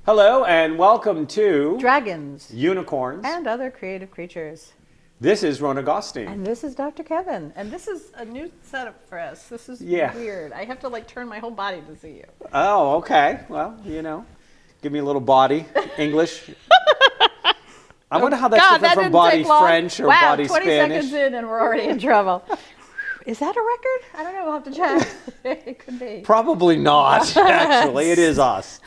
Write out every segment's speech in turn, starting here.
Hello and welcome to Dragons, Unicorns, and Other Creative Creatures. This is Rona Gofstein. And this is Dr. Kevin. And this is a new setup for us. This is weird. I have to like turn my whole body to see you. Oh, okay. Well, you know, give me a little body English. I wonder how that's different from body French or body Spanish. 20 seconds in and we're already in trouble. Is that a record? I don't know. We'll have to check. It could be. Probably not, actually. It is us.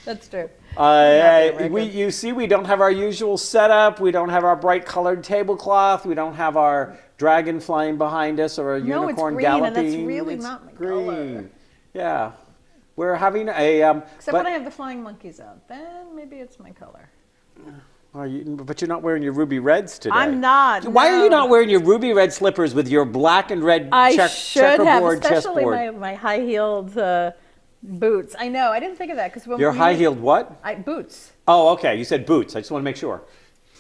That's true. You see, we don't have our usual setup. We don't have our bright colored tablecloth. We don't have our dragon flying behind us or a unicorn galloping. And that's really not my color. Yeah. We're having a... Except when I have the flying monkeys out. Then maybe it's my color. But you're not wearing your ruby reds today. I'm not. Why are you not wearing your ruby red slippers with your black and red checkerboard chessboard? Especially my high-heeled boots. I know. I didn't think of that because your high-heeled what? Boots. Oh, okay. You said boots. I just want to make sure.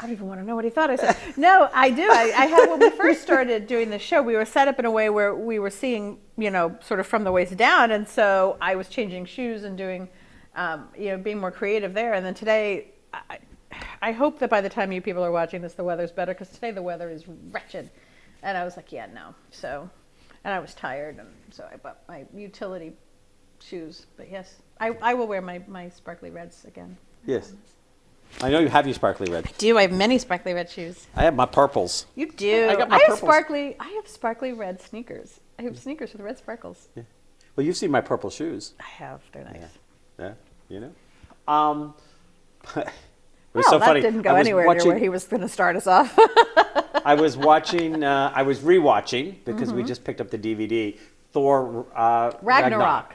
I don't even want to know what he thought I said. No, I do. I had when we first started doing the show, we were set up in a way where we were seeing, sort of from the waist down, and so I was changing shoes and doing, being more creative there. And then today, I hope that by the time you people are watching this, the weather's better, because today the weather is wretched. And I was like, yeah, no. So, and I was tired, and so I bought my utility shoes. But yes, I will wear my sparkly reds again. Yes. I know you have your sparkly reds. I do. I have many sparkly red shoes. I have my purples. You do. I got my purples. I have sparkly red sneakers. I have sneakers with red sparkles. Yeah. Well, you've seen my purple shoes. I have. They're nice. Yeah. It was well, so that funny. Didn't go anywhere near where he was going to start us off. I was rewatching, because we just picked up the DVD, Thor Ragnarok.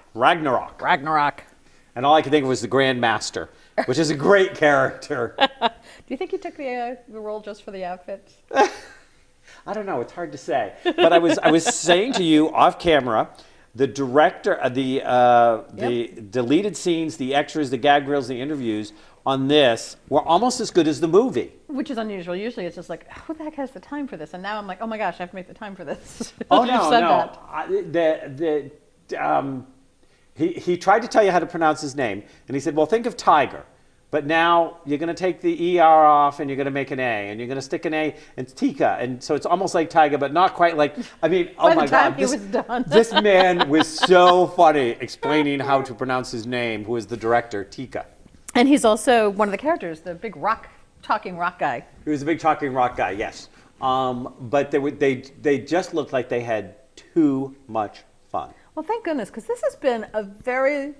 And all I could think of was the Grand Master, which is a great character. Do you think he took the role just for the outfits? I don't know. It's hard to say. But I was saying to you off camera, the director, the deleted scenes, the extras, the gag reels, the interviews on this were almost as good as the movie. Which is unusual. Usually it's just like, who the heck has the time for this? And now I'm like, oh my gosh, I have to make the time for this. Oh, no. He tried to tell you how to pronounce his name, and he said, well, think of tiger. But now you're going to take the ER off, and you're going to make an A, and you're going to stick an A, and it's Tika. And so it's almost like tiger, but not quite like, oh my God. This man was so funny explaining how to pronounce his name, who is the director, Tika. And he's also one of the characters, the big talking rock guy. He was a big talking rock guy, yes. But they just looked like they had too much fun. Well, thank goodness, because this has been a very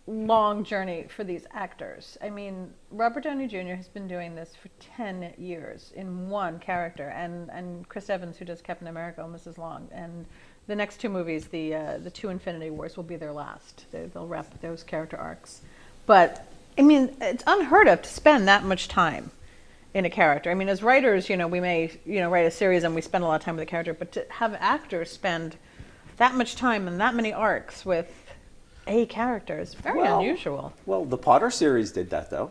long journey for these actors. I mean, Robert Downey Jr. has been doing this for 10 years in one character, and Chris Evans, who does Captain America, almost as long. And the next two movies, the two Infinity Wars, will be their last. They'll wrap those character arcs. But I mean, it's unheard of to spend that much time in a character. I mean, as writers, we may, write a series and we spend a lot of time with a character, but to have actors spend that much time and that many arcs with a character is very unusual. Well, the Potter series did that, though.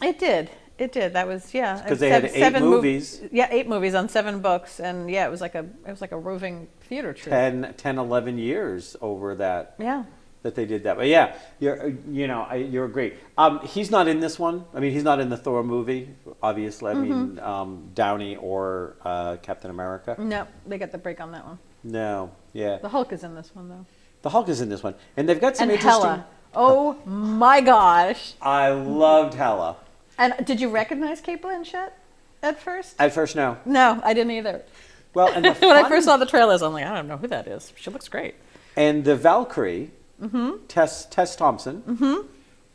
It did. That was, because they had 8 movies. 8 movies on 7 books, and it was like a roving theater troupe. 10, 11 years over that. Yeah. That they did that, but yeah, you're great. He's not in this one. I mean, he's not in the Thor movie, obviously. I mean, Downey or Captain America. No, they got the break on that one. No, yeah. The Hulk is in this one, though. The Hulk is in this one, and they've got some interesting. Hela. Oh my gosh! I loved Hela. And did you recognize Cate Blanchett at first? At first, no. No, I didn't either. Well, and when I first saw the trailers, I'm like, I don't know who that is. She looks great. And the Valkyrie. Tess Thompson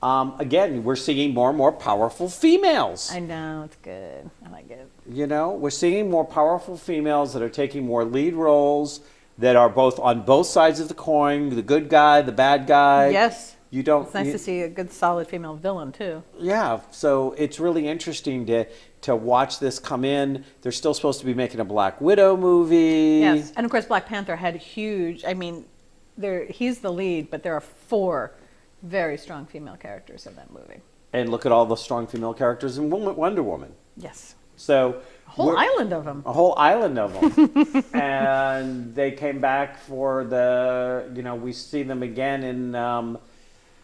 Again, we're seeing more and more powerful females. I know, it's good. I like it. You know, we're seeing more powerful females that are taking more lead roles, that are both on both sides of the coin, the good guy, the bad guy. Yes. You don't. It's nice to see a good, solid female villain too. Yeah, so it's really interesting to watch this come in. They're still supposed to be making a Black Widow movie. Yes, and of course Black Panther had huge. I mean, he's the lead, but there are 4 very strong female characters in that movie. And look at all the strong female characters in Wonder Woman. Yes. So a whole island of them. A whole island of them. And they came back for we see them again in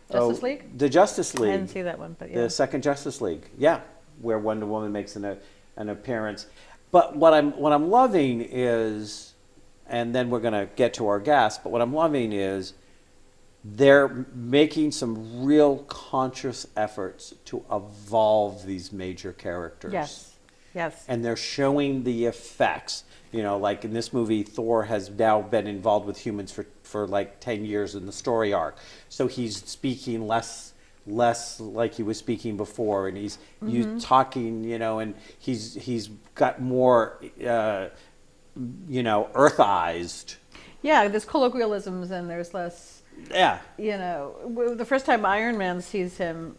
Justice League? The Justice League. I didn't see that one, but yeah. The second Justice League. Yeah, where Wonder Woman makes an appearance. But what I'm loving is, and then we're going to get to our gas, but what I'm loving is they're making some real conscious efforts to evolve these major characters. Yes. Yes. And they're showing the effects. You know, like in this movie, Thor has now been involved with humans for like 10 years in the story arc. So he's speaking less like he was speaking before, and he's talking, and he's got more, earthized. Yeah, there's colloquialisms and there's less. Yeah. The first time Iron Man sees him,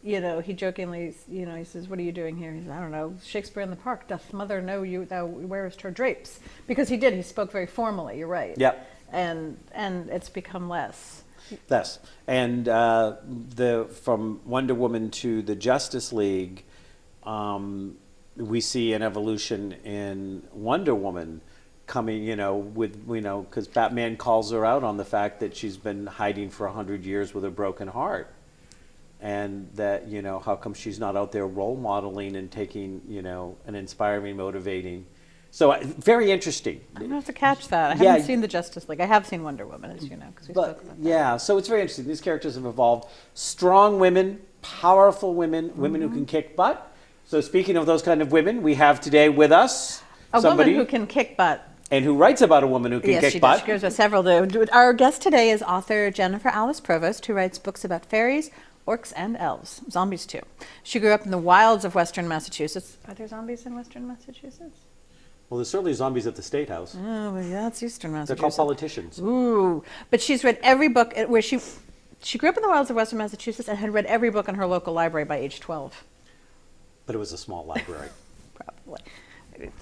he jokingly, he says, "What are you doing here?" He says, "I don't know. Shakespeare in the park. Doth mother know you? Thou wearest her drapes." Because he did. He spoke very formally. You're right. Yep. And it's become less. Less. And from Wonder Woman to the Justice League, we see an evolution in Wonder Woman coming, because Batman calls her out on the fact that she's been hiding for 100 years with a broken heart. And that, how come she's not out there role modeling and taking, and inspiring, motivating. So very interesting. I'm going to have to catch that. I haven't seen the Justice League. I have seen Wonder Woman, as you know, because we spoke about that. Yeah, so it's very interesting. These characters have evolved. Strong women, powerful women, women who can kick butt. So speaking of those kind of women, we have today with us somebody woman who can kick butt. And who writes about a woman who can kick butt. Yes, she gives us several. Our guest today is author Jennifer Allis Provost, who writes books about fairies, orcs, and elves. Zombies, too. She grew up in the wilds of western Massachusetts. Are there zombies in western Massachusetts? Well, there's certainly zombies at the State House. Oh, well, yeah, that's eastern Massachusetts. They're called politicians. Ooh. But she's read every book where she grew up in the wilds of western Massachusetts and had read every book in her local library by age 12. But it was a small library. Probably.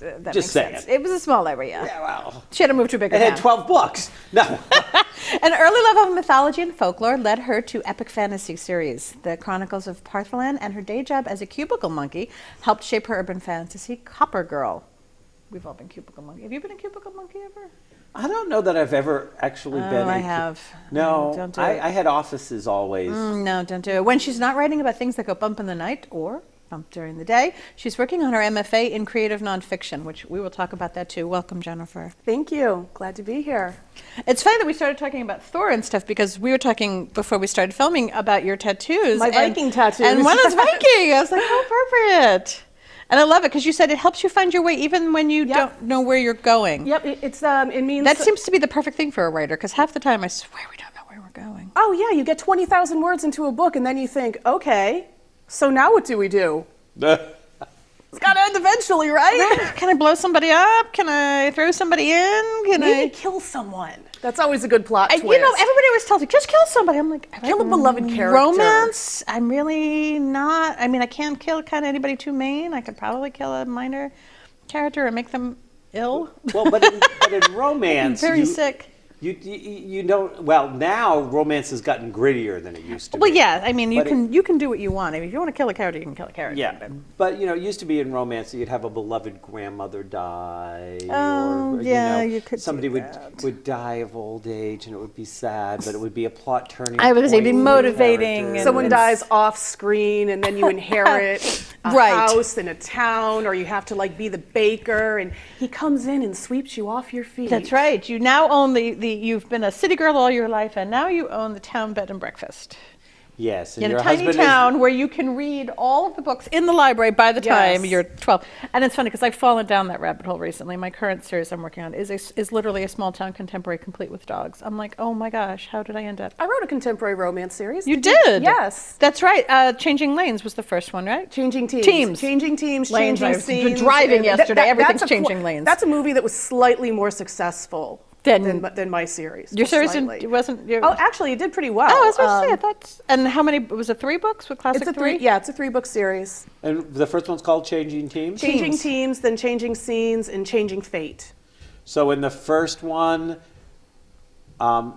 That Just saying. sense. It was a small library, yeah. Yeah, well. She had to move to a bigger It town. had 12 books. No. An early love of mythology and folklore led her to epic fantasy series. The Chronicles of Partholan and her day job as a cubicle monkey helped shape her urban fantasy, Copper Girl. We've all been cubicle monkey. Have you been a cubicle monkey ever? I don't know that I've ever actually been. I have. No, don't do it. I had offices always. No, don't do it. When she's not writing about things that go bump in the night or bump during the day, she's working on her MFA in creative nonfiction, which we will talk about that too. Welcome, Jennifer. Thank you. Glad to be here. It's funny that we started talking about Thor and stuff because we were talking before we started filming about your tattoos. My Viking tattoos. And one is Viking. I was like, how appropriate. And I love it because you said it helps you find your way even when you don't know where you're going. Yep, it means... That seems to be the perfect thing for a writer because half the time I swear we don't know where we're going. Oh yeah, you get 20,000 words into a book and then you think, okay, so now what do we do? It's got to end eventually, right? Can I blow somebody up? Can I throw somebody in? Maybe kill someone. That's always a good plot twist. Everybody always tells me, just kill somebody. I'm like, kill a beloved character. Romance? I'm really not. I mean, I can't kill kind of anybody too mean. I could probably kill a minor character and make them ill. Well, but in romance, very sick. You don't. Well, now romance has gotten grittier than it used to be. Well, yeah. I mean, you can do what you want. I mean, if you want to kill a character, you can kill a character. Yeah, but it used to be in romance that you'd have a beloved grandmother die. Oh, or, yeah, you could. Somebody would die of old age, and it would be sad, but it would be a plot turning. I would say it'd be point motivating. Someone dies off screen, and then you inherit a house in a town, or you have to be the baker, and he comes in and sweeps you off your feet. That's right. You now own you've been a city girl all your life, and now you own the town bed and breakfast. Yes, and in a your tiny husband town where you can read all of the books in the library by the time Yes. you're 12. And it's funny because I've fallen down that rabbit hole recently. My current series I'm working on is literally a small town contemporary complete with dogs. I'm like, oh my gosh, how did I end up? I wrote a contemporary romance series. You did? Yes. That's right. Changing Lanes was the first one, right? Changing teams. Teams. Changing teams, Lanes. changing I was scenes. driving and yesterday. Everything's that's a changing lanes. That's a movie that was slightly more successful than my series. Your just series slightly. wasn't... Oh, actually, it did pretty well. Oh, I was about to say, I thought... And how many... Was it 3 books with Classic It's a 3? Yeah, it's a 3-book series. And the first one's called Changing Teams? Changing teams, then changing scenes, and changing fate. So in the first one,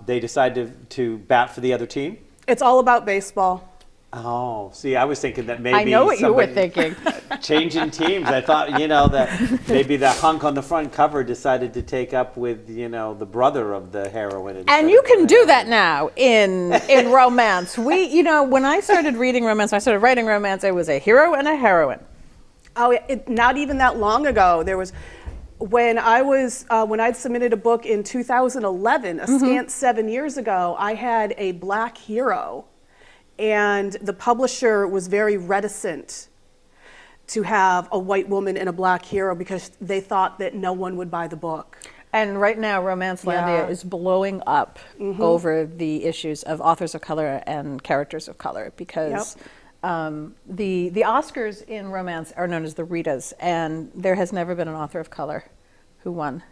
they decided to bat for the other team? It's all about baseball. Oh, see, I was thinking that maybe I know what you were somebody- thinking. Changing teams. I thought, that maybe the hunk on the front cover decided to take up with, the brother of the heroine. instead And you of can the do heroine. that now in romance. When I started reading romance, I started writing romance, it was a hero and a heroine. Oh, not even that long ago. There was, when I'd submitted a book in 2011, a scant 7 years ago, I had a black hero. And the publisher was very reticent to have a white woman and a black hero because they thought that no one would buy the book. And right now, Romancelandia is blowing up over the issues of authors of color and characters of color because the Oscars in romance are known as the Ritas, and there has never been an author of color who won.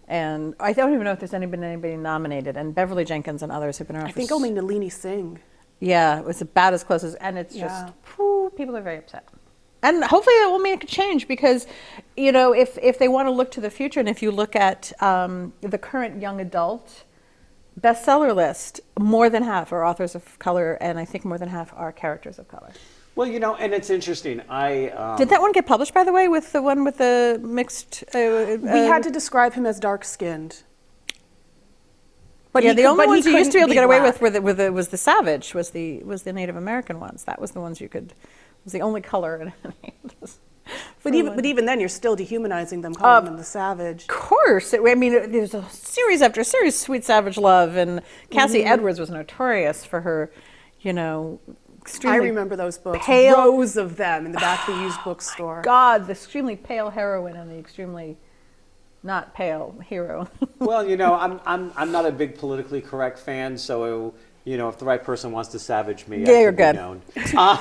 And I don't even know if there's been anybody nominated, and Beverly Jenkins and others have been around. I think only Nalini Singh. Yeah, it was about as close as, and it's just, whew, people are very upset. And hopefully it will make a change because, if they want to look to the future, and if you look at the current young adult bestseller list, more than half are authors of color, and I think more than half are characters of color. Well, and it's interesting. Did that one get published, by the way, with the one with the mixed... we had to describe him as dark-skinned. But yeah, the only ones you used to be able to get away black. with was the Savage, was the Native American ones. That was the ones you could, was the only color in any of those. But even then, you're still dehumanizing them, calling them the Savage. Of course. There's a series after series, Sweet Savage Love, and Cassie Edwards was notorious for her, extremely I remember those books, pale, rows of them in the back of the used bookstore. God, the extremely pale heroine and the extremely not pale hero. Well, I'm not a big politically correct fan, so if the right person wants to savage me, Yeah, you're I could good. be known.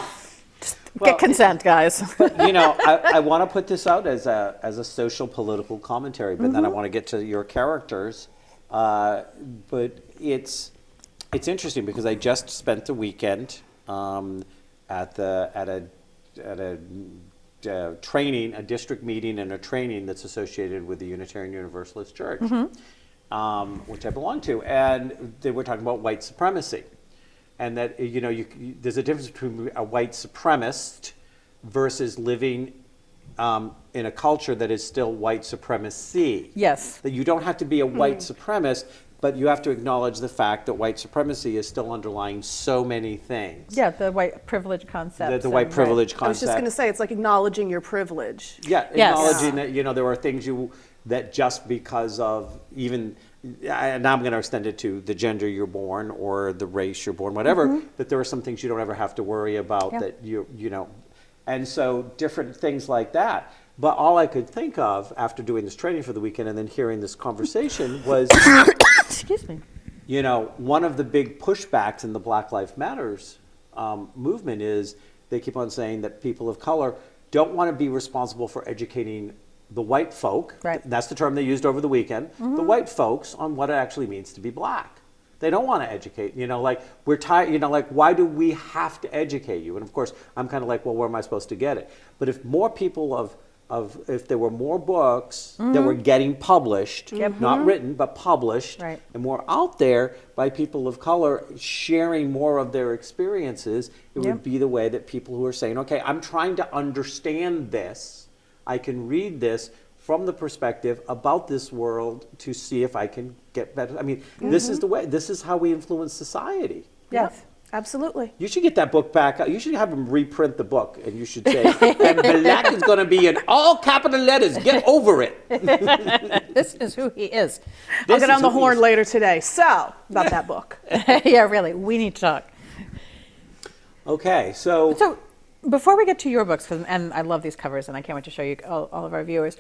Get consent, guys. I want to put this out as a social political commentary, but then I want to get to your characters. But it's interesting because I just spent the weekend at a training, a district meeting and a training that's associated with the Unitarian Universalist Church, which I belong to, and they were talking about white supremacy, and that there's a difference between a white supremacist versus living in a culture that is still white supremacy. Yes. That you don't have to be a white supremacist, but you have to acknowledge the fact that white supremacy is still underlying so many things. Yeah, the white privilege concept. The white privilege I was concept. just going to say, it's like acknowledging your privilege. Yeah, Yes. acknowledging that there are things that just because of even, and I'm going to extend it to the gender you're born or the race you're born, whatever, that there are some things you don't ever have to worry about that and so different things like that. But all I could think of after doing this training for the weekend and then hearing this conversation was, Excuse me. one of the big pushbacks in the Black Lives Matters movement is they keep on saying that people of color don't want to be responsible for educating the white folk. Right. That's the term they used over the weekend. The white folks on what it actually means to be black. They don't want to educate, we're tired, why do we have to educate you? And of course, I'm kind of like, well, where am I supposed to get it? But if more people if there were more books that were getting published, not written, but published, Right. and more out there by people of color sharing more of their experiences, it would be the way that people who are saying, okay, I'm trying to understand this, I can read this from the perspective about this world to see if I can get better. I mean, this is the way, this is how we influence society. Yes. Absolutely. You should get that book back out. You should have them reprint the book, and you should say, and black is going to be in all capital letters. Get over it. This is who he is. I'll get on the horn later today. So, about that book. Yeah, really. We need to talk. Okay, so So before we get to your books, and I love these covers, and I can't wait to show you all of our viewers.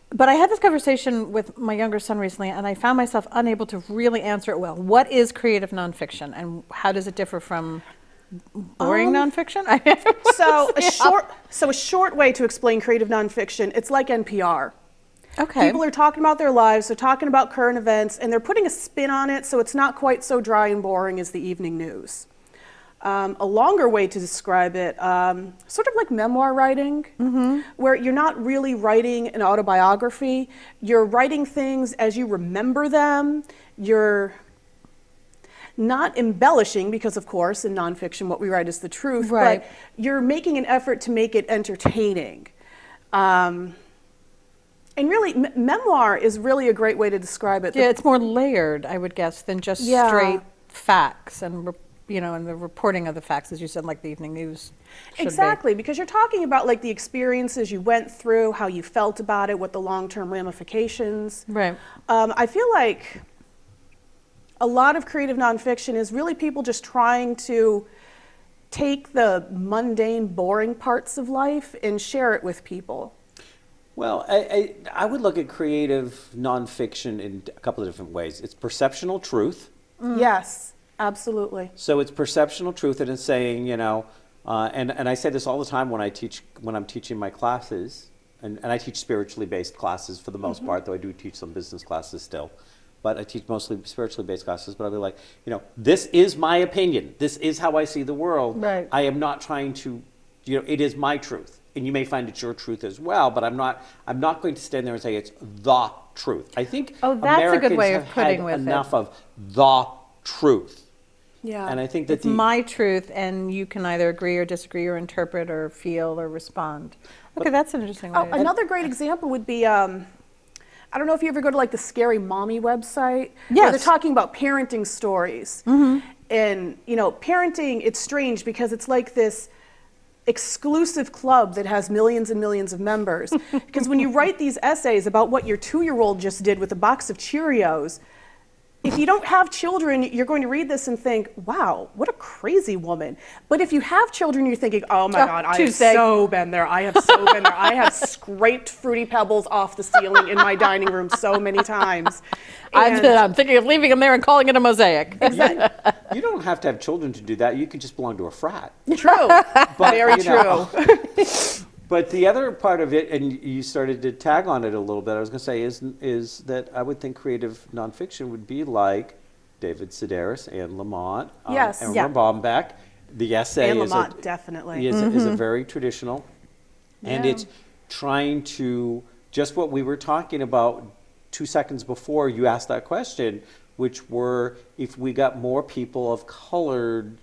But I had this conversation with my younger son recently, and I found myself unable to really answer it well. What is creative nonfiction, and how does it differ from boring nonfiction? So a short way to explain creative nonfiction, it's like NPR. Okay. People are talking about their lives, they're talking about current events, and they're putting a spin on it, so it's not quite so dry and boring as the evening news. A longer way to describe it, sort of like memoir writing, where you're not really writing an autobiography, you're writing things as you remember them, you're not embellishing, because of course in nonfiction what we write is the truth, right. but you're making an effort to make it entertaining. And really, memoir is really a great way to describe it. Yeah, it's more layered, I would guess, than just straight facts and and the reporting of the facts, as you said, like the evening news should Exactly, because you're talking about like the experiences you went through, how you felt about it, what the long-term ramifications. Right. I feel like a lot of creative nonfiction is really people just trying to take the mundane, boring parts of life and share it with people. well, I would look at creative nonfiction in a couple of different ways. It's perceptional truth. Yes, absolutely. So it's perceptional truth, and it's saying, and I say this all the time when I'm teaching my classes, and I teach spiritually based classes for the most part, though I do teach some business classes still. But I teach mostly spiritually based classes, but I'll be like, this is my opinion. This is how I see the world. Right. I am not trying to, it is my truth. And you may find it's your truth as well, but I'm not going to stand there and say it's the truth. I think Oh, that's a good Americans way of have putting had with it. enough of the truth. Yeah. And I think that It's my truth, and you can either agree or disagree or interpret or feel or respond. Okay, that's an interesting way. to Another great example would be, I don't know if you ever go to like the Scary Mommy website. Where Yes. they're talking about parenting stories. And, parenting, it's strange because it's like this exclusive club that has millions and millions of members. Because when you write these essays about what your 2-year-old just did with a box of Cheerios, if you don't have children, you're going to read this and think, wow, what a crazy woman. But if you have children, you're thinking, oh my God, I have so been there. I have so been there. I have scraped Fruity Pebbles off the ceiling in my dining room so many times. And I'm thinking of leaving them there and calling it a mosaic. You don't have to have children to do that. You could just belong to a frat. true, very true. But the other part of it, and you started to tag on it a little bit, I was going to say, is that I would think creative nonfiction would be like David Sedaris, Anne Lamott, Yes. and Yeah. Baumbach. The essay Anne is Lamott, definitely. is a very traditional, and Yeah. it's trying to, just what we were talking about 2 seconds before you asked that question, which were if we got more people of colored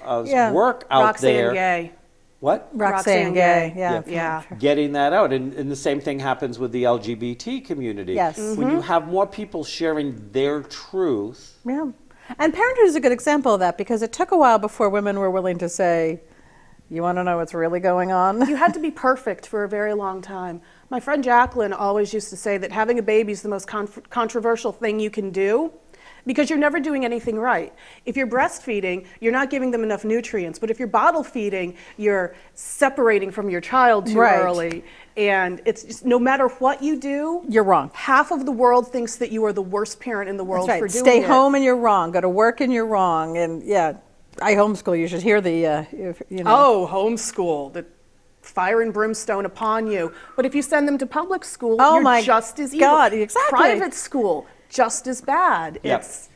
work out Roxane there. Gay. What? Roxane Gay, yeah. Yeah. Getting that out. And the same thing happens with the LGBT community. Yes. When you have more people sharing their truth. Yeah. And parenthood is a good example of that because it took a while before women were willing to say, you want to know what's really going on? You had to be perfect for a very long time. My friend Jacqueline always used to say that having a baby is the most controversial thing you can do because you're never doing anything right. If you're breastfeeding, you're not giving them enough nutrients. But if you're bottle feeding, you're separating from your child too early. And it's just, no matter what you do, You're wrong. half of the world thinks that you are the worst parent in the world That's for right. doing Stay it. home and you're wrong. Go to work and you're wrong. And yeah, I homeschool. You should hear the, Oh, homeschool, the fire and brimstone upon you. But if you send them to public school, Oh you're my just as evil. God, exactly. Private school, just as bad. Yep. It's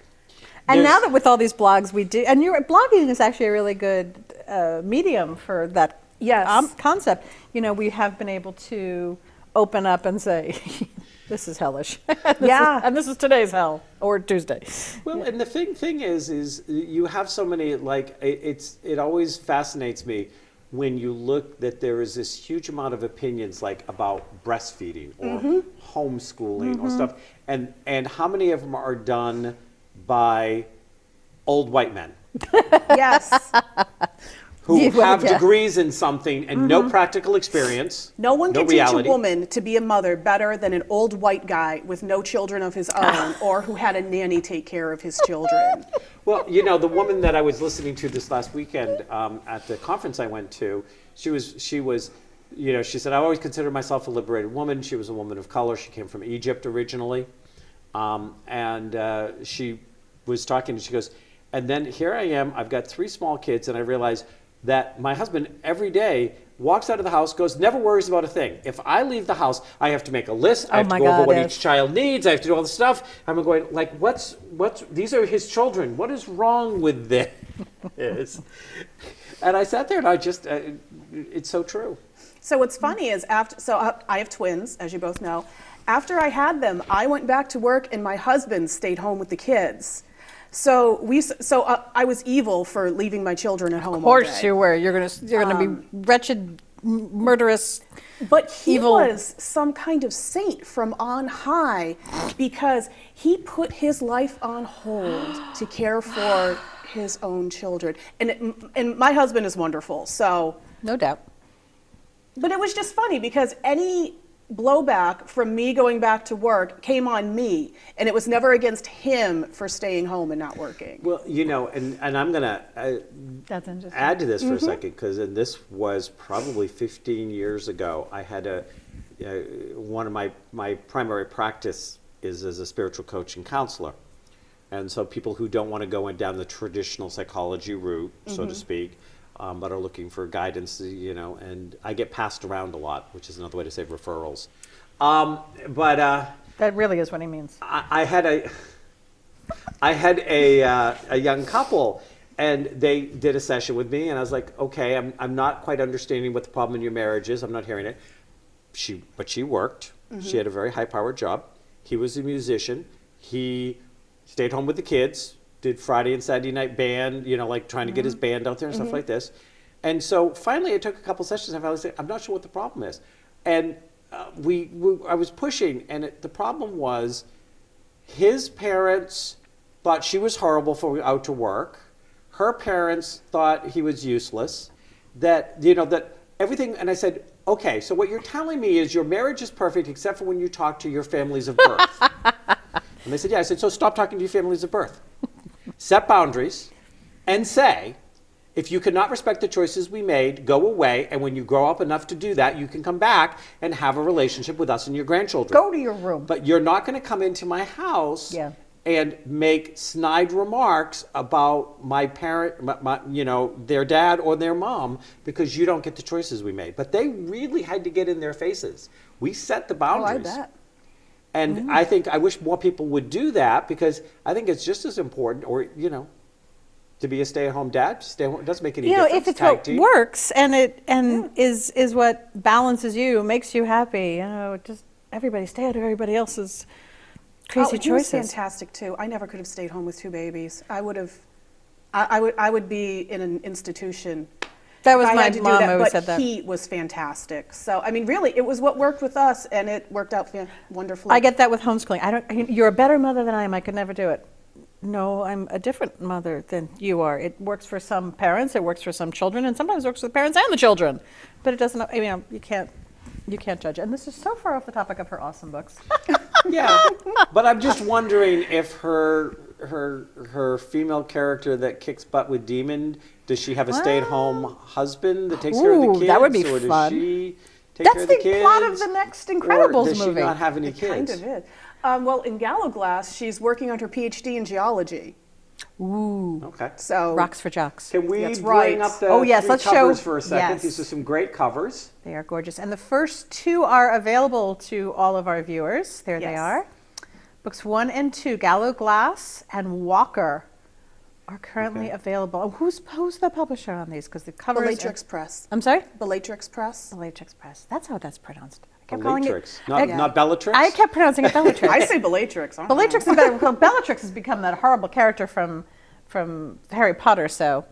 And now There's- that with all these blogs we do, and blogging is actually a really good medium for that Yes. concept. We have been able to open up and say, this is hellish. And this is today's hell, or Tuesday. Well, and the thing is you have so many, like, it always fascinates me when you look that there is this huge amount of opinions, like, about breastfeeding or homeschooling or stuff, and how many of them are done by old white men yes. who Yeah, have yeah. degrees in something and no practical experience. No one can reality. teach a woman to be a mother better than an old white guy with no children of his own or who had a nanny take care of his children. Well, you know, the woman that I was listening to this last weekend at the conference I went to, she was, you know, she said, I always considered myself a liberated woman. She was a woman of color. She came from Egypt originally. She was talking, and she goes, and then here I am, I've got 3 small kids, and I realize that my husband every day walks out of the house, never worries about a thing. If I leave the house, I have to make a list. I have to go over what each child needs. I have to do all the stuff. I'm going, like, what's, these are his children. What is wrong with this? And I sat there and I just, it's so true. So what's funny is I have twins, as you both know. After I had them, I went back to work and my husband stayed home with the kids. So I was evil for leaving my children at home. Of course you were. You're gonna be wretched, murderous. But he evil. was some kind of saint from on high because he put his life on hold to care for his own children. And my husband is wonderful. So No doubt. But it was just funny because any blowback from me going back to work came on me, and it was never against him for staying home and not working. Well, you know, and I'm going to That's interesting. add to this for a second, because this was probably 15 years ago. I had one of my primary practice is as a spiritual coach and counselor. And so people who don't want to go down the traditional psychology route, so to speak, but are looking for guidance, you know, and I get passed around a lot, which is another way to say referrals. That really is what he means. I had a young couple, and they did a session with me, and I was like, okay, I'm not quite understanding what the problem in your marriage is. I'm not hearing it. But she worked. She had a very high-powered job. He was a musician. He stayed home with the kids, did Friday and Saturday night band, you know, like trying to get his band out there and stuff like this. And so finally I took a couple sessions and I was like, I'm not sure what the problem is. And I was pushing, and the problem was his parents thought she was horrible for out to work. Her parents thought he was useless, that everything. And I said, okay, so what you're telling me is your marriage is perfect except for when you talk to your families of birth. And they said, yeah. I said, so stop talking to your families of birth. Set boundaries and say, if you cannot respect the choices we made, go away. And when you grow up enough to do that, you can come back and have a relationship with us and your grandchildren. Go to your room. But you're not going to come into my house and make snide remarks about my parent, their dad or their mom, because you don't get the choices we made. But they really had to get in their faces. We set the boundaries. Oh, I bet. And I wish more people would do that, because I think it's just as important, or, you know, to be a stay-at-home dad. Stay home, it doesn't make any difference. If it's what works and is what balances you, makes you happy, just everybody stay out of everybody else's crazy He was choices. fantastic too. I never could have stayed home with 2 babies. I would be in an institution. That was if I my had to do mom that, always but said that. he was fantastic. So I mean, really, it was what worked with us, and it worked out wonderfully. I get that with homeschooling. You're a better mother than I am. I could never do it. No, I'm a different mother than you are. It works for some parents, it works for some children, and sometimes it works for the parents and the children. But it doesn't, you can't judge. And this is so far off the topic of her awesome books. Yeah, but I'm just wondering if her female character that kicks butt with Demon, does she have a stay-at-home husband that takes care of the kids? That would be or fun. Does she take That's care of the the kids? plot of the next Incredibles or does movie. she not have any It kids? kind of is. Well, in Gallowglass, she's working on her PhD in geology. Ooh. Okay. So Rocks for jocks. Can we That's bring right. up the Oh, yes, three let's covers show- for a second? yes. These are some great covers. They are gorgeous. And the first 2 are available to all of our viewers. There they Yes. are. Books 1 and 2, Gallowglass and Walker, are currently available. Who's the publisher on these? Because the covers. Bellatrix Press. I'm sorry? Bellatrix Press. Bellatrix Press. That's how that's pronounced. I kept calling Bellatrix. it. Not Bellatrix? I kept pronouncing it Bellatrix. I say Bellatrix. Bellatrix is better. Well, Bellatrix has become that horrible character from Harry Potter. So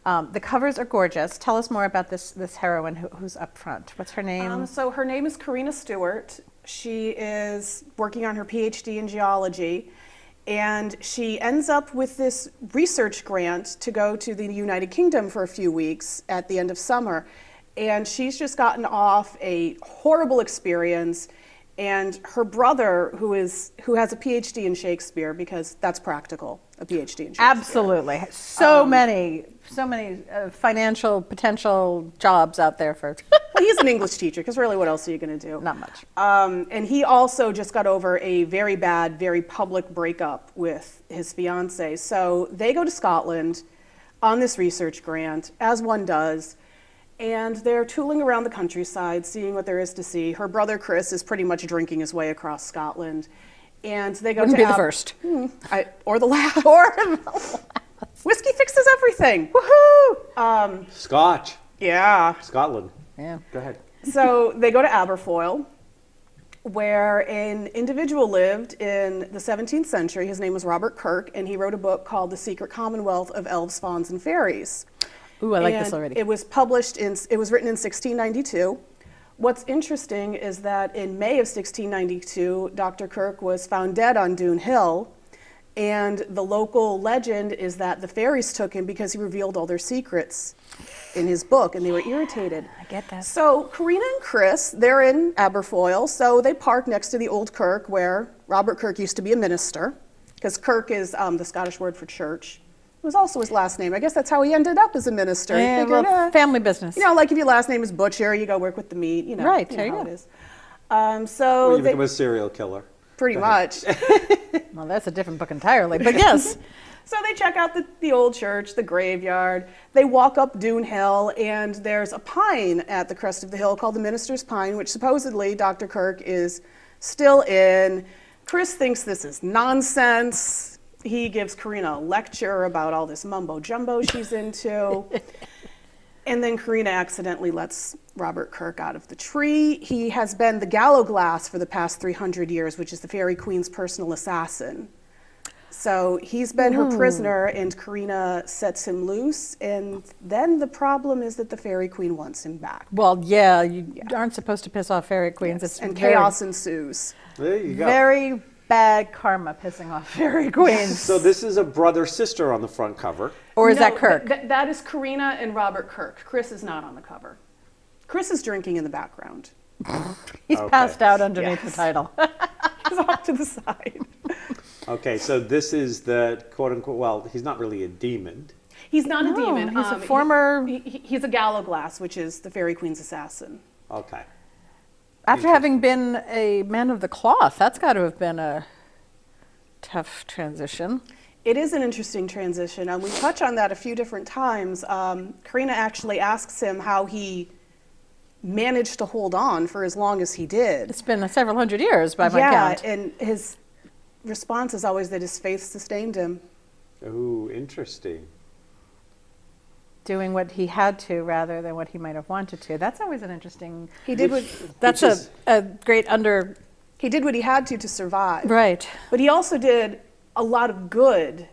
the covers are gorgeous. Tell us more about this heroine who's up front. What's her name? So her name is Karina Stewart. She is working on her PhD in geology, And she ends up with this research grant to go to the United Kingdom for a few weeks at the end of summer. And she's just gotten off a horrible experience. And her brother, who has a PhD in Shakespeare, because that's practical, a PhD in Shakespeare. Absolutely. So many financial potential jobs out there for. Well, he's an English teacher, because really what else are you going to do? Not much. And he also just got over a very bad, very public breakup with his fiancée. So they go to Scotland on this research grant, as one does. And they're tooling around the countryside, seeing what there is to see. Her brother Chris is pretty much drinking his way across Scotland. And they go Wouldn't to be the first. Or the last. Or the last. Whiskey fixes everything. Woohoo! Scotch. Yeah. Scotland. Yeah. Go ahead. So they go to Aberfoyle, where an individual lived in the 17th century. His name was Robert Kirk, and he wrote a book called The Secret Commonwealth of Elves, Fauns, and Fairies. Ooh, I like And this already. it was written in 1692. What's interesting is that in May of 1692, Dr. Kirk was found dead on Doon Hill, and the local legend is that the fairies took him because he revealed all their secrets in his book, and they were irritated. I get that. So Karina and Chris, they're in Aberfoyle, so they park next to the old Kirk where Robert Kirk used to be a minister, because Kirk is the Scottish word for church. It was also his last name. I guess that's how he ended up as a minister. He Yeah, figured, well, family business. you know, like if your last name is Butcher, you go work with the meat, you know. Right, you there know you how go. it is. Or So you they, become a serial killer. pretty much. Well, that's a different book entirely, but yes. So they check out the old church, the graveyard. They walk up Doon Hill, and there's a pine at the crest of the hill called the Minister's Pine, which supposedly Dr. Kirk is still in. Chris thinks this is nonsense. He gives Karina a lecture about all this mumbo jumbo she's into. And then Karina accidentally lets Robert Kirk out of the tree. He has been the Gallowglass for the past 300 years, which is the Fairy Queen's personal assassin. So he's been her prisoner, and Karina sets him loose. And then the problem is that the Fairy Queen wants him back. Well, yeah, you aren't supposed to piss off fairy queens. It's And very, chaos ensues. There you go. very bad karma pissing off fairy queens. So this is a brother-sister on the front cover. Or is No, that Kirk? That is Karina and Robert Kirk. Chris is not on the cover. Chris is drinking in the background. He's Okay. passed out underneath Yes. the title. He's off to the side. Okay, so this is the quote-unquote, well, he's not really a demon. He's not a No, demon. he's a former- He's a Gallowglass, which is the Fairy Queen's assassin. Okay. After having been a man of the cloth, that's got to have been a tough transition. It is an interesting transition, and we touch on that a few different times. Karina actually asks him how he managed to hold on for as long as he did. It's been several hundred years by my count. And his response is always that his faith sustained him. Ooh, interesting. Doing what he had to rather than what he might have wanted to. That's always an interesting. He did what That's Which is- a great under. he did what he had to survive. Right. But he also did a lot of good,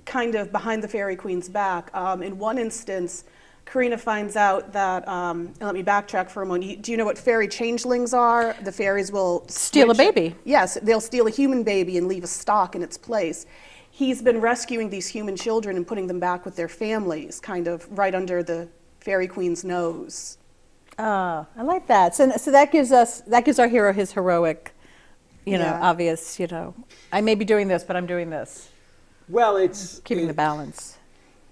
kind of behind the Fairy Queen's back. In one instance, Karina finds out that, and let me backtrack for a moment. Do you know what fairy changelings are? The fairies will Steal a switch- baby. Yes, they'll steal a human baby and leave a stock in its place. He's been rescuing these human children and putting them back with their families, kind of right under the Fairy Queen's nose. I like that. So that gives our hero his heroic, Yeah. obvious, I may be doing this, but I'm doing this. Well, it's Keeping the balance.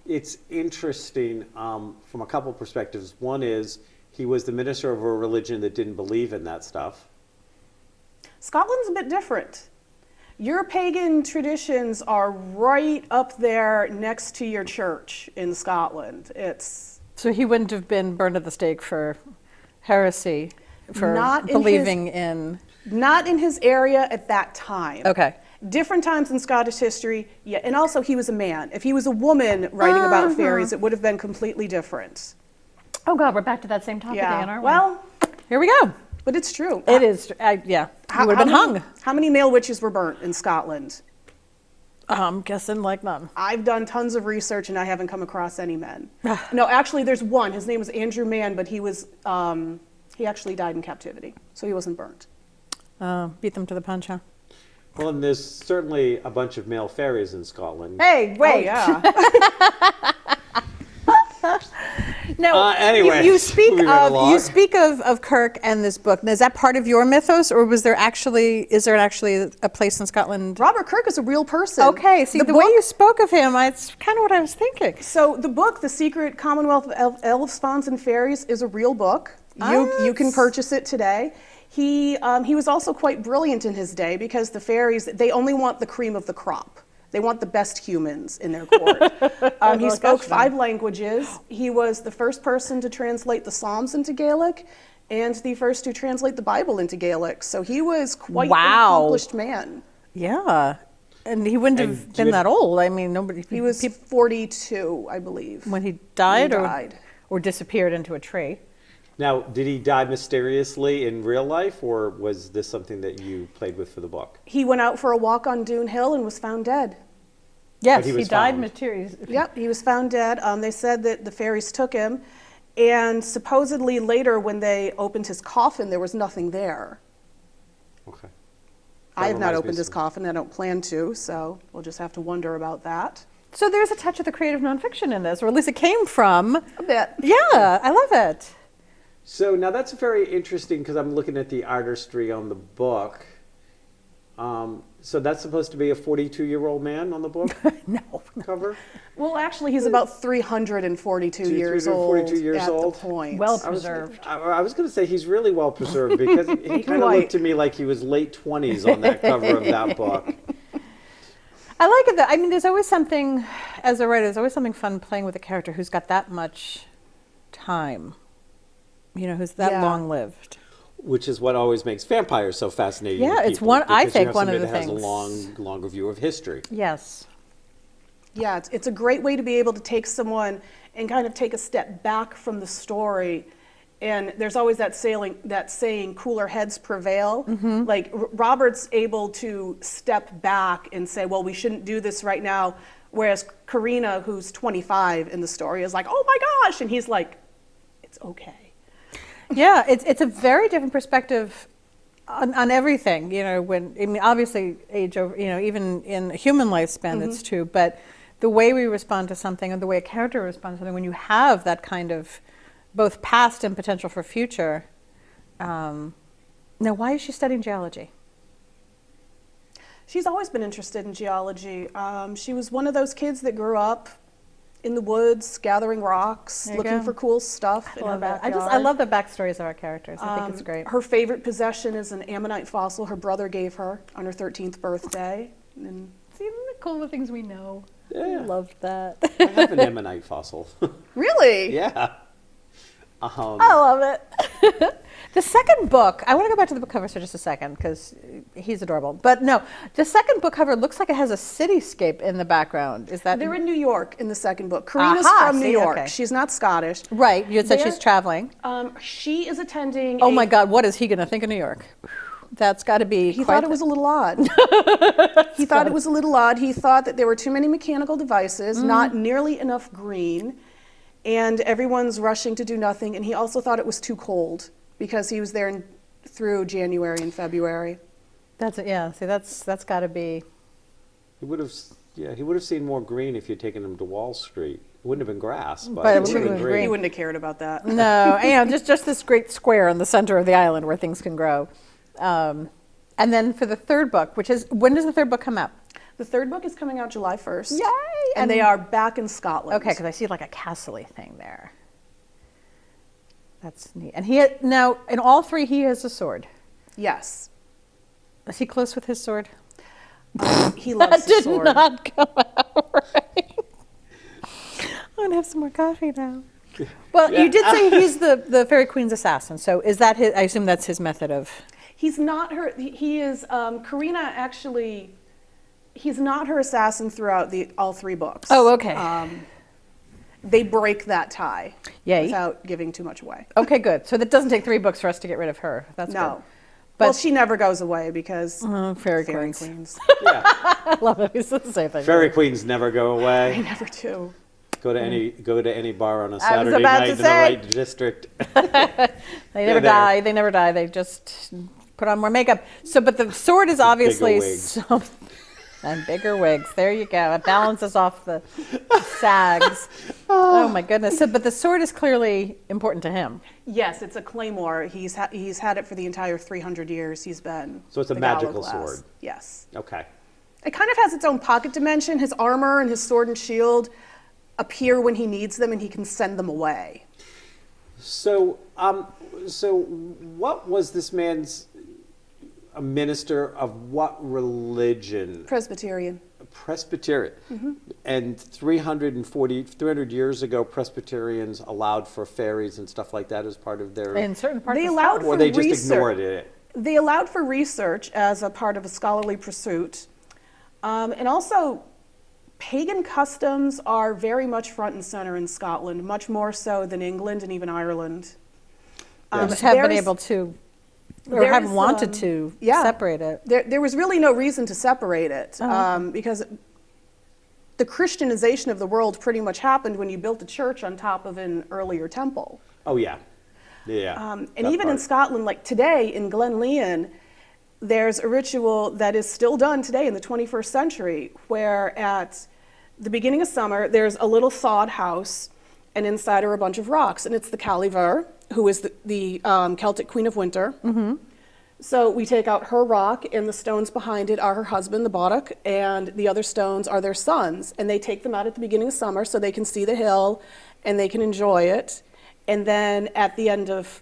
It's interesting from a couple perspectives. One is he was the minister of a religion that didn't believe in that stuff. Scotland's a bit different. Your pagan traditions are right up there next to your church in Scotland. It's So he wouldn't have been burned at the stake for heresy, for Not in believing in. not in his area at that time. Okay. Different times in Scottish history, yeah, and also he was a man. If he was a woman writing about fairies, it would have been completely different. Oh God, we're back to that same topic again, aren't we? Well, Here we go. but it's true. It is. Yeah. He would have been hung. How many male witches were burnt in Scotland? I'm guessing like none. I've done tons of research and I haven't come across any men. No, actually, there's one. His name was Andrew Mann, but he actually died in captivity, so he wasn't burnt. Beat them to the punch, huh? Well, and there's certainly a bunch of male fairies in Scotland. Hey, wait. yeah. Now, Anyway, you speak moving right of along. Kirk and this book. Now, is that part of your mythos, or is there actually a place in Scotland? Robert Kirk is a real person. Okay, see, the way you spoke of him, it's kind of what I was thinking. So the book, The Secret Commonwealth of Elves, Fauns, and Fairies, is a real book. You can purchase it today. He was also quite brilliant in his day because the fairies, they only want the cream of the crop. They want the best humans in their court. He spoke 5 languages. He was the first person to translate the Psalms into Gaelic and the first to translate the Bible into Gaelic. So he was quite an accomplished man. Yeah. And he wouldn't have been that old. I mean, nobody. He was 42, I believe. When he died, When he died. Or disappeared into a tree. Now, did he die mysteriously in real life, or was this something that you played with for the book? He went out for a walk on Dune Hill and was found dead. Yes, But he he was died found. mysteriously. Yep, he was found dead. They said that the fairies took him, and supposedly later when they opened his coffin, there was nothing there. Okay. I have not reminds me opened his some- coffin. I don't plan to, so we'll just have to wonder about that. So there's a touch of the creative nonfiction in this, or at least it came from. A bit. Yeah, I love it. So now that's very interesting because I'm looking at the artistry on the book. So that's supposed to be a 42-year-old man on the book No. cover? Well, actually, he's about 342 years old 342 years at old? the point. Well I was preserved. going to say he's really well preserved because he kind of looked to me like he was late 20s on that cover of that book. I like it though. I mean, there's always something, as a writer, there's always something fun playing with a character who's got that much time. You know, who's that Yeah. long lived. Which is what always makes vampires so fascinating. Yeah, to it's people, one- I because you think have one of somebody the that has things. a longer view of history. Yes. Yeah, it's a great way to be able to take someone and kind of take a step back from the story. And there's always that saying, cooler heads prevail. Like Robert's able to step back and say, well, we shouldn't do this right now. Whereas Karina, who's 25 in the story, is like, oh my gosh. And he's like, it's okay. Yeah, it's a very different perspective on everything. You know, obviously age over, even in a human lifespan, it's true. But the way we respond to something, and the way a character responds to something, when you have that kind of both past and potential for future. Now, why is she studying geology? She's always been interested in geology. She was one of those kids that grew up in the woods, gathering rocks, There you looking go. for cool stuff in her Love it. backyard. I love the backstories of our characters. I think it's great. Her favorite possession is an ammonite fossil her brother gave her on her 13th birthday. And See, isn't it cool the things we know? Yeah. I loved that. I have an ammonite fossil. really? Yeah. I love it. The second book, I want to go back to the book cover for just a second because he's adorable. But no, the second book cover looks like it has a cityscape in the background. Is that They're in New York in the second book. Karina's Aha, from New see, York. okay. She's not Scottish. right? You had said They're- she's traveling. She is attending. Oh my God, what is he going to think of New York? That's got to be. He thought it was a little odd. He thought it was a little odd. He thought that there were too many mechanical devices, not nearly enough green, and everyone's rushing to do nothing. And he also thought it was too cold because he was there through January and February. That's it. Yeah. See, that's got to be. He would have seen more green if you'd taken him to Wall Street. It wouldn't have been grass, but, But it it would have would've been been green. green. He wouldn't have cared about that. No, just this great square in the center of the island where things can grow. And then for the third book, when does the third book come out? The third book is coming out July 1st. Yay! And they are back in Scotland. Okay, because I see like a castle-y thing there. That's neat. And now in all three, he has a sword. Yes. Is he close with his sword? He loves That the did sword. not come out right. I'm gonna have some more coffee now. Well, you did say he's the Fairy Queen's assassin. So is that his? I assume that's his method of. He's not her. He is. Karina actually. He's not her assassin throughout all three books. Oh, okay. They break that tie. Yay. Without giving too much away. Okay, good. So that doesn't take 3 books for us to get rid of her. That's No. good. Well, But she never goes away because Fairy Fairy Queens. Queens. Yeah. I love it. It's the same thing. Fairy queens never go They away. never do. Go to any bar on a I was Saturday about night to in the say. right district. They never They're there. die. They never die. They just put on more makeup. So, but the sword is obviously wigs. and bigger wigs. There you go. It balances off the sags. Oh my goodness. So, but the sword is clearly important to him. Yes, it's a claymore. He's had it for the entire 300 years he's been. So it's a the magical Gallowglass. sword. Yes. Okay. It kind of has its own pocket dimension. His armor and his sword and shield appear when he needs them, and he can send them away. So, what was this man's a minister of what religion? Presbyterian. Presbyterian. And 300 years ago, Presbyterians allowed for fairies and stuff like that as part of their... In certain parts They of allowed Scotland. or for they just research. ignored it? They allowed for research as a part of a scholarly pursuit. And also, pagan customs are very much front and center in Scotland, much more so than England and even Ireland. Just haven't been there's- able to, or haven't there's, wanted to separate it. There was really no reason to separate it because the Christianization of the world pretty much happened when you built a church on top of an earlier temple. Oh, yeah. Yeah. And that even in part. Scotland, like today in Glenlyon, there's a ritual that is still done today in the 21st century where at the beginning of summer, there's a little thawed house, and inside are a bunch of rocks, and it's the Caliver, who is the Celtic Queen of Winter. So we take out her rock, and the stones behind it are her husband, the Bodach, and the other stones are their sons. And they take them out at the beginning of summer so they can see the hill and they can enjoy it. And then at the end of,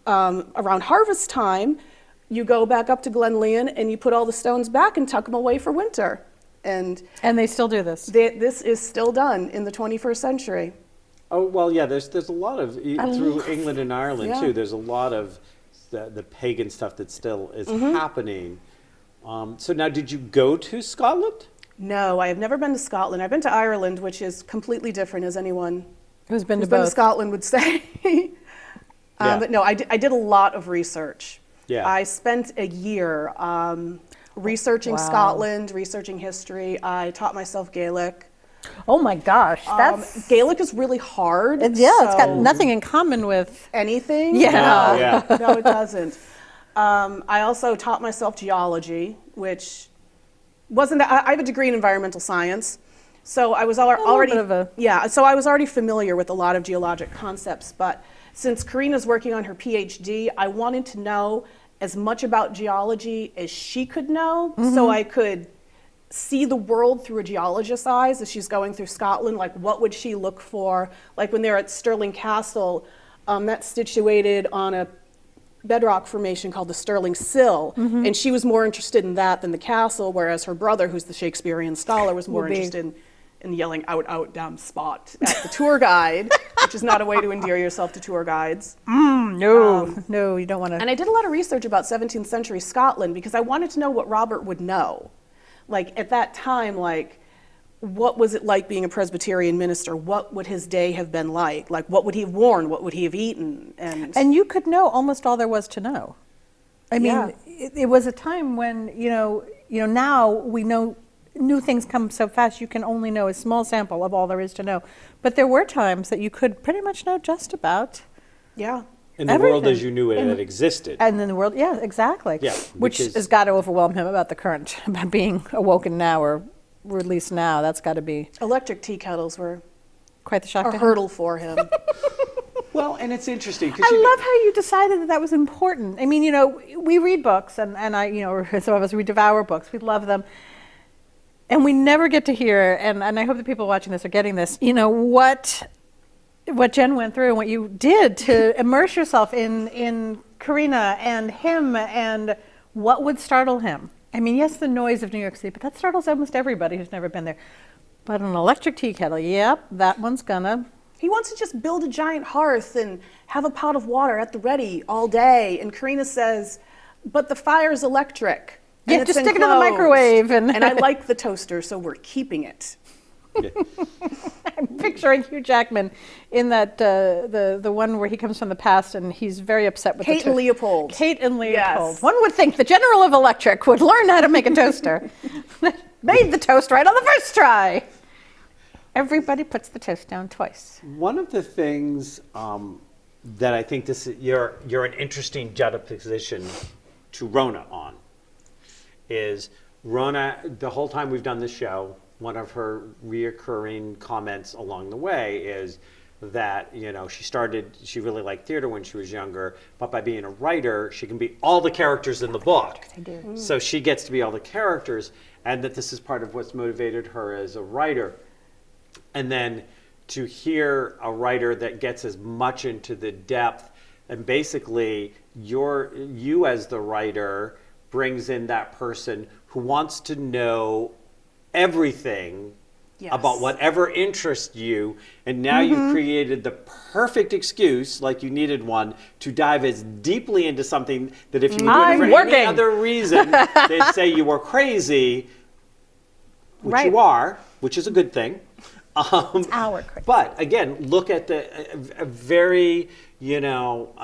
around harvest time, you go back up to Glenlyon and you put all the stones back and tuck them away for winter. And And they still do this. this is still done in the 21st century. Oh, well, yeah, there's a lot of, through England and Ireland, Yeah. too, there's a lot of the pagan stuff that still is happening. So now, did you go to Scotland? No, I have never been to Scotland. I've been to Ireland, which is completely different, as anyone Who's been to who's been to both? Scotland would say. Yeah. But no, I did a lot of research. Yeah. I spent a year researching Wow. Scotland, researching history. I taught myself Gaelic. Oh my gosh, that's Gaelic is really hard. it's got so nothing in common with. anything. Yeah. No, yeah. No, it doesn't. I also taught myself geology, which wasn't that, I have a degree in environmental science. So I was already, bit of a- so I was already familiar with a lot of geologic concepts, but since Karina's working on her PhD, I wanted to know as much about geology as she could know, so I could see the world through a geologist's eyes as she's going through Scotland. Like, what would she look for? Like when they're at Stirling Castle, that's situated on a bedrock formation called the Stirling Sill, and she was more interested in that than the castle, whereas her brother, who's the Shakespearean scholar, was more Will be- interested in yelling out, damn spot at the tour guide, which is not a way to endear yourself to tour guides. No, you don't want to. And I did a lot of research about 17th century Scotland because I wanted to know what Robert would know. Like at that time, like what was it like being a Presbyterian minister? What would his day have been like? Like what would he have worn? What would he have eaten? And you could know almost all there was to know. I mean, Yeah. it was a time when now we know new things come so fast. You can only know a small sample of all there is to know. But there were times that you could pretty much know just about. yeah. In the world Everything. as you knew it had existed. And in the world, yeah, exactly. Yeah, Which because- has got to overwhelm him about the current, about being awoken now or released now. That's got to be Electric tea kettles were quite the shock a to him. hurdle for him. Well, and it's interesting because I love how you decided that was important. I mean, we read books, and or some of us, we devour books. We love them. And we never get to hear, and I hope the people watching this are getting this, what Jen went through and what you did to immerse yourself in Karina and him and what would startle him. I mean, yes, the noise of New York City, but that startles almost everybody who's never been there. But an electric tea kettle, yep, that one's gonna. He wants to just build a giant hearth and have a pot of water at the ready all day. And Karina says, but the fire's electric. You and have to it's stick it in the enclosed. microwave. And I like the toaster, so we're keeping it. I'm picturing Hugh Jackman in that the one where he comes from the past and he's very upset with Kate and Leopold. Kate and Leopold. Yes. One would think the General of Electric would learn how to make a toaster. Made the toast right on the first try. Everybody puts the toast down twice. one of the things that I think you're an interesting juxtaposition to Rona on is Rona, the whole time we've done this show, one of her reoccurring comments along the way is that, you know, she really liked theater when she was younger, but by being a writer, she can be all the characters in the book. I do. So she gets to be all the characters, and that this is part of what's motivated her as a writer. And then to hear a writer that gets as much into the depth, and basically you as the writer brings in that person who wants to know everything about whatever interests you, and now you've created the perfect excuse, like you needed one, to dive as deeply into something that if you were doing it for any other reason, they'd say you were crazy, which you are, which is a good thing. It's our crazy. But again, look at the very, you know,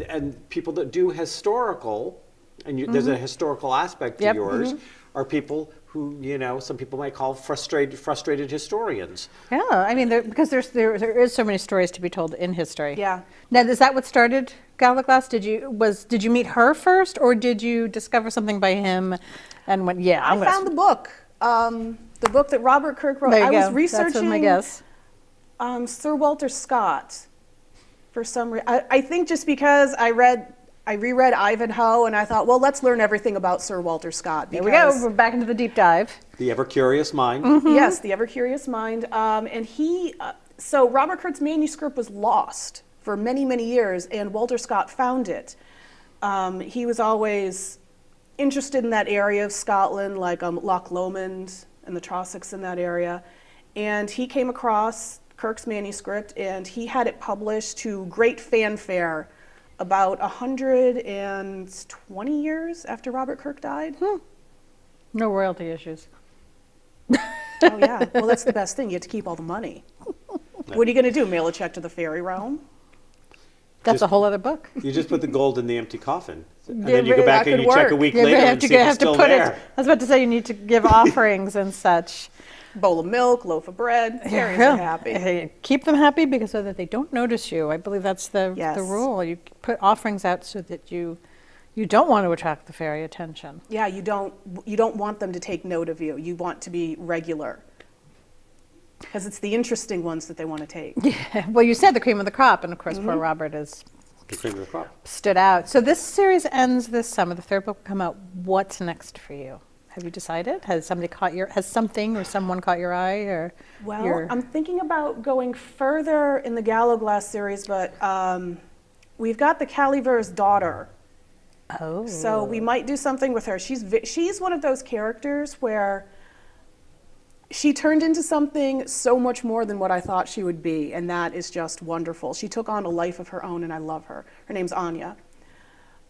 and people that do historical, and there's a historical aspect to yours, are people who, you know, some people might call frustrated historians. Yeah, I mean, because there is so many stories to be told in history. Yeah. Now, is that what started Galaglass? Did you meet her first, or did you discover something by him and went, yeah, I found the book. The book that Robert Kirk wrote. There you I go. was researching That's my guess. Sir Walter Scott for some reason. I think just because I reread Ivanhoe, and I thought, well, let's learn everything about Sir Walter Scott. There we go. We're back into the deep dive. The ever-curious mind. Yes, the ever-curious mind. And so Robert Kirk's manuscript was lost for many, many years, and Walter Scott found it. He was always interested in that area of Scotland, like Loch Lomond and the Trossachs in that area. And he came across Kirk's manuscript, and he had it published to great fanfare about 120 years after Robert Kirk died. No royalty issues. Oh, yeah. Well, that's the best thing. You get to keep all the money. What are you going to do? Mail a check to the fairy realm? That's a whole other book. You just put the gold in the empty coffin. And then you go back and you check a week You later have and to, see if it's have to still put there. it. I was about to say you need to give offerings and such. Bowl of milk, loaf of bread. Fairies are happy. Hey, keep them happy because so that they don't notice you. I believe that's the rule. You put offerings out so that you don't want to attract the fairy attention. Yeah, you don't want them to take note of you. You want to be regular. Because it's the interesting ones that they want to take. Yeah. Well, you said the cream of the crop, and of course, poor Robert is The cream of the crop. stood out. So this series ends this summer. The third book will come out. What's next for you? Have you decided? Has something or someone caught your eye? Or Well, I'm thinking about going further in the Galaglass series, but we've got the Caliver's daughter. Oh. So we might do something with her. She's one of those characters where she turned into something so much more than what I thought she would be, and that is just wonderful. She took on a life of her own, and I love her. Her name's Anya.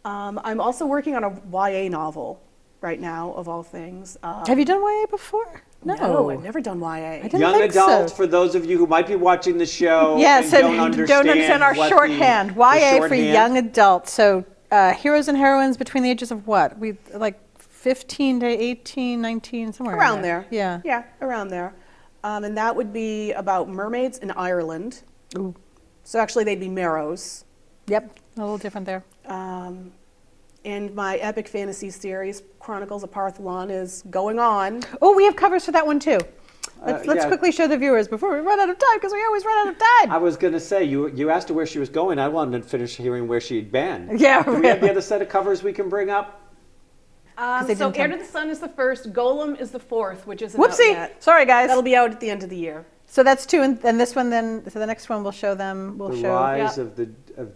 I'm also working on a YA novel right now, of all things. Have you done YA before? No, I've never done YA. I didn't Young think adult, so. for those of you who might be watching the show Yes, and don't understand our what shorthand. the YA for shorthand- young adults. So heroes and heroines between the ages of what? We like 15 to 18, 19, somewhere Around in there. Yeah. Yeah, around there. And that would be about mermaids in Ireland. Ooh. So actually they'd be Marrows. Yep. A little different there. And my epic fantasy series, Chronicles of Partholon, is going on. Oh, we have covers for that one too. Let's yeah. quickly show the viewers before we run out of time, because we always run out of time. I was going to say, you asked her where she was going. I wanted to finish hearing where she'd been. Yeah, Do we have the other set of covers we can bring up? they So didn't Heir tell to the Sun is the first, Golem is the fourth, which isn't out Whoopsie. yet. Sorry, guys. That'll be out at the end of the year. So that's two, and this one then. So the next one we'll show them. We'll The show. Rise of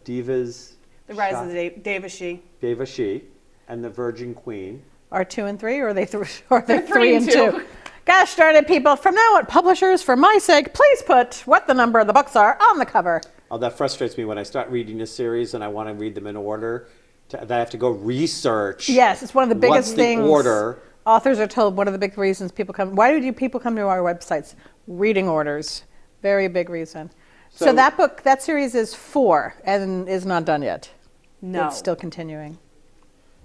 Divas. The Rise of the Devashi. Devashi and the Virgin Queen. Are 2 and 3, or are they or they're They're 3 and 2? Gosh darn it, people! From now on, publishers, for my sake, please put what the number of the books are on the cover. Oh, that frustrates me when I start reading a series and I want to read them in order. That I have to go research. Yes, it's one of the biggest what's things. the order. Authors are told one of the big reasons people come. Why do people come to our websites? Reading orders, very big reason. So So- that series is 4 and is not done yet. No. It's still continuing.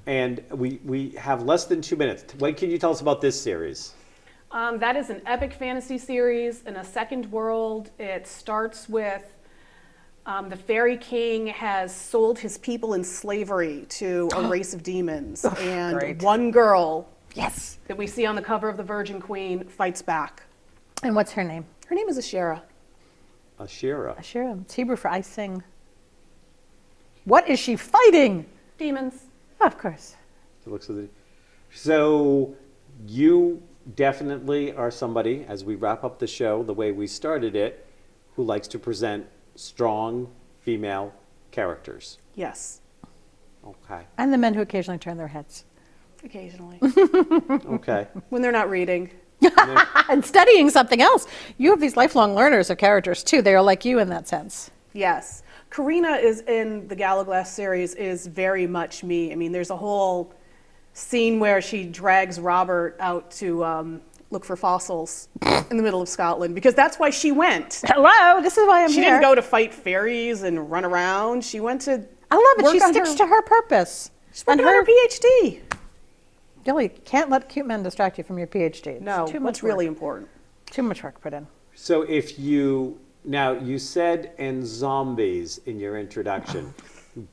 And we have less than 2 minutes. What can you tell us about this series? That is an epic fantasy series in a second world. It starts with The Fairy King has sold his people in slavery to a race of demons. And great. one girl Yes. that we see on the cover of the Virgin Queen fights back. And what's her name? Her name is Ashera. Ashira. Ashira. It's Hebrew for I sing. What is she fighting? Demons. Of course. So you definitely are somebody, as we wrap up the show, the way we started it, who likes to present strong female characters. Yes, Okay. And the men who occasionally turn their heads. occasionally. Okay. When they're not reading. And studying something else. You have these lifelong learners of characters too. They are like you in that sense. Yes. Karina is in the Gallaglass series is very much me. I mean, there's a whole scene where she drags Robert out to look for fossils in the middle of Scotland because that's why she went. Hello, this is why I'm She here. didn't go to fight fairies and run around. She went to I love it. She work on sticks to her purpose. She's working on her PhD. Really, can't let cute men distract you from your PhD. It's No, too what's much work. really important. Too much work put in. So if you, now you said "and zombies" in your introduction.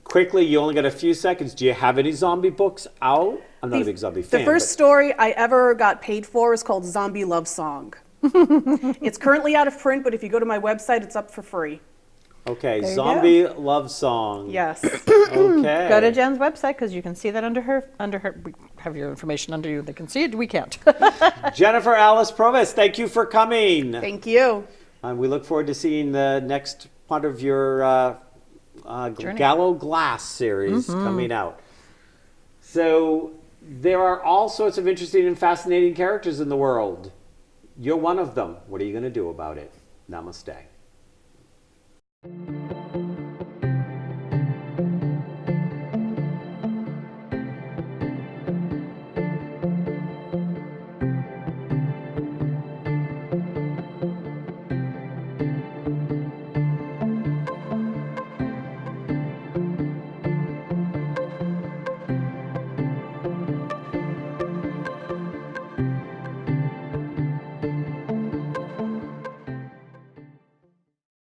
Quickly, you only got a few seconds. Do you have any zombie books out? I'm not a big zombie fan. The first story I ever got paid for is called Zombie Love Song. It's currently out of print, but if you go to my website, it's up for free. Okay, There you zombie love song. Yes. Okay. Go to Jen's website because you can see that under her. We have your information under you. They can see it. We can't. Jennifer Allis Provost, thank you for coming. Thank you. We look forward to seeing the next part of your Journey. Gallo Glass series coming out. So there are all sorts of interesting and fascinating characters in the world. You're one of them. What are you going to do about it? Namaste.